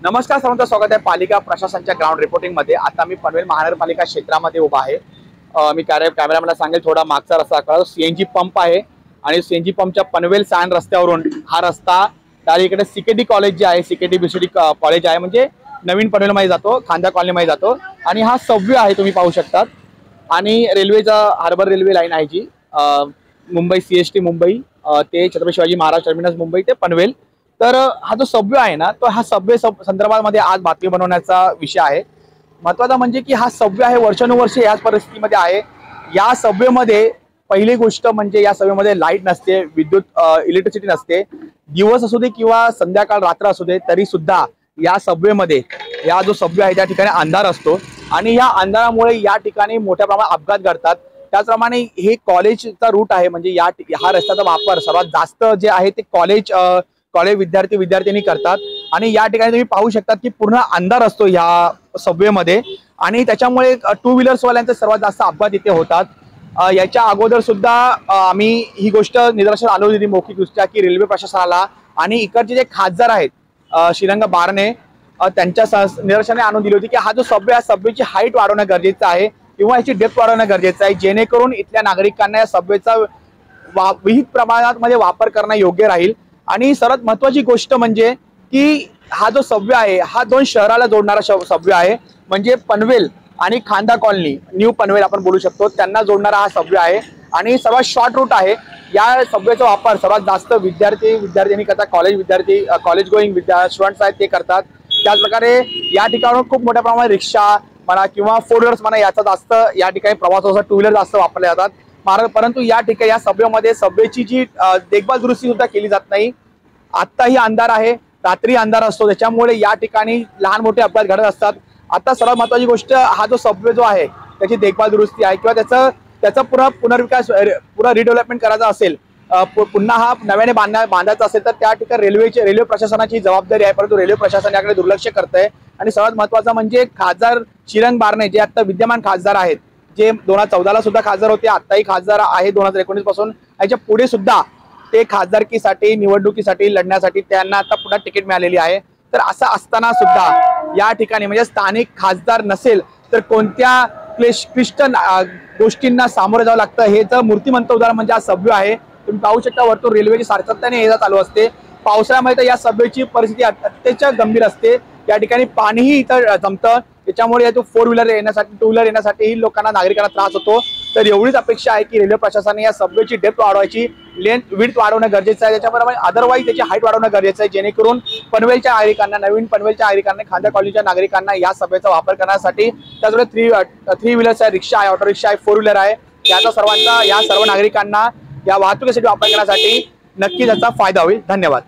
नमस्कार सर्वांचं स्वागत आहे पालिका प्रशासनाच्या ग्राउंड रिपोर्टिंग मध्ये। आता मी पनवेल महानगरपालिका क्षेत्रामध्ये उभा आहे। मी कॅमेरामॅनला सांगेल थोडा मागचा रस्ता कळा। सीएनजी पंप आहे आणि सीएनजी पंपच्या पनवेल सायन रस्त्यावरून हा रस्ता डावीकडे सीकेटी कॉलेज जे आहे, सीकेटी बीसीडी कॉलेज आहे, म्हणजे नवीन पनवेलमध्ये जातो, खांदा कॉलनीमध्ये जातो। आणि हा सबवे आहे, तुम्ही पाहू शकता। आणि रेल्वेचा हार्बर रेल्वे लाईन आहे जी मुंबई सीएसटी मुंबई ते छत्रपती शिवाजी महाराज टर्मिनस मुंबई ते पनवेल। तर हा जो सबवे आहे ना, तो हा सबवे संदर्भामध्ये आज बातमी बनवण्याचा विषय आहे। महत्त्वाचा म्हणजे की हा सबवे आहे वर्षानुवर्षे याच परिस्थितीमध्ये आहे। या सबवेमध्ये पहिली गोष्ट म्हणजे या सबवेमध्ये लाईट नसते, विद्युत इलेक्ट्रिसिटी नसते। दिवस असू दे किंवा संध्याकाळ रात्र असू दे तरी सुद्धा या सबवेमध्ये या जो सबवे आहे त्या ठिकाणी अंधार असतो आणि या अंधारामुळे या ठिकाणी मोठ्या प्रमाणात अपघात घडतात। त्याचप्रमाणे हे कॉलेजचा रूट आहे, म्हणजे हा रस्त्याचा वापर सर्वात जास्त जे आहे ते कॉलेज विद्यार्थी करतात। आणि या ठिकाणी तुम्ही पाहू शकता की पूर्ण अंधार असतो या सबवेमध्ये आणि त्याच्यामुळे टू व्हीलर्स वाल्यांचे सर्वात जास्त अपघात इथे होतात। याच्या अगोदर सुद्धा आम्ही ही गोष्ट निदर्शनास आलो होती मौखिकदृष्ट्या की रेल्वे प्रशासनाला आणि इकडचे जे खासदार आहेत श्रीरंग बारणे त्यांच्या निदर्शनाने आणून दिली होती की हा जो सबवे आहे सबवेची हाईट वाढवणं गरजेचं आहे किंवा याची डेप्थ वाढवणं गरजेचं आहे, जेणेकरून इथल्या नागरिकांना या सबवेचा विविध प्रमाणात मध्ये वापर करणं योग्य राहील। आणि सर्वात महत्त्वाची गोष्ट म्हणजे की हा जो सबवे आहे हा दोन शहराला जोडणारा सबवे आहे, म्हणजे पनवेल आणि खांदा कॉलनी न्यू पनवेल आपण बोलू शकतो त्यांना जोडणारा हा सबवे आहे आणि सर्वात शॉर्ट रूट आहे। या सबवेचा वापर सर्वात जास्त विद्यार्थ्यांनी करतात, कॉलेज गोईंग स्टुडंट्स आहेत ते करतात। त्याचप्रकारे या ठिकाणाहून खूप मोठ्या प्रमाणात रिक्षा म्हणा किंवा फोर व्हीलर्स म्हणा याचा जास्त या ठिकाणी प्रवास होतो, टू व्हीलर जास्त वापरले जातात। परंतु या ठिकाणी या सबवेमध्ये सबवेची जी देखभाल दुरुस्ती सुद्धा केली जात नाही। आत्ताही अंधार आहे, रात्री अंधार असतो, त्याच्यामुळे या ठिकाणी लहान मोठे अपघात घडत असतात। आता सर्वात महत्त्वाची गोष्ट हा जो सबवे जो आहे त्याची देखभाल दुरुस्ती आहे किंवा त्याचा पुनर्विकास रिडेव्हलपमेंट करायचा असेल, पुन्हा हा नव्याने बांधायचा असेल तर त्या ठिकाणी रेल्वे प्रशासनाची जबाबदारी आहे, परंतु रेल्वे प्रशासन याकडे दुर्लक्ष करतंय। आणि सर्वात महत्त्वाचं म्हणजे खासदार श्रीरंग बारणे जे आता विद्यमान खासदार आहेत, जे 2014ला सुद्धा खासदार होते, आत्ताही खासदार आहे 2019 पासून, याच्या पुढे सुद्धा ते खासदारकीसाठी निवडणुकीसाठी लढण्यासाठी त्यांना आता पुन्हा तिकीट मिळालेली आहे। तर असं असताना सुद्धा या ठिकाणी म्हणजे स्थानिक खासदार नसेल तर कोणत्या क्लिष्ट गोष्टींना सामोरं जावं लागतं हे जर मूर्तिमंत उदाहरण म्हणजे हा सबवे आहे। तुम्ही पाहू शकता वरतून रेल्वेची सातत्याने ये जा चालू असते। पावसाळ्यामध्ये तर या सबवेची परिस्थिती अत्यंत गंभीर असते, या ठिकाणी पाणीही इथं जमतं, त्याच्यामुळे फोर व्हीलर येण्यासाठी टू व्हीलर येण्यासाठी लोकांना नागरिकांना त्रास होतो। तर एवढीच अपेक्षा आहे की रेल्वे प्रशासनाने या सबवेची डेप्थ वाढवायची, विड्थ वाढवणं गरजेचं आहे, त्याच्याबरोबर अदरवाईज त्याची हाईट वाढवणं गरजेचं आहे, जेणेकरून पनवेलच्या नागरिकांना नवीन पनवेलच्या नागरिकांना खांदा कॉलनीच्या नागरिकांना या सबवेचा वापर करण्यासाठी त्याचबरोबर थ्री व्हीलर्स आहे, रिक्षा आहे, ऑटो रिक्षा आहे, फोर व्हीलर आहे, या सर्व नागरिकांना या वाहतुकीसाठी वापर करण्यासाठी नक्कीच याचा फायदा होईल। धन्यवाद।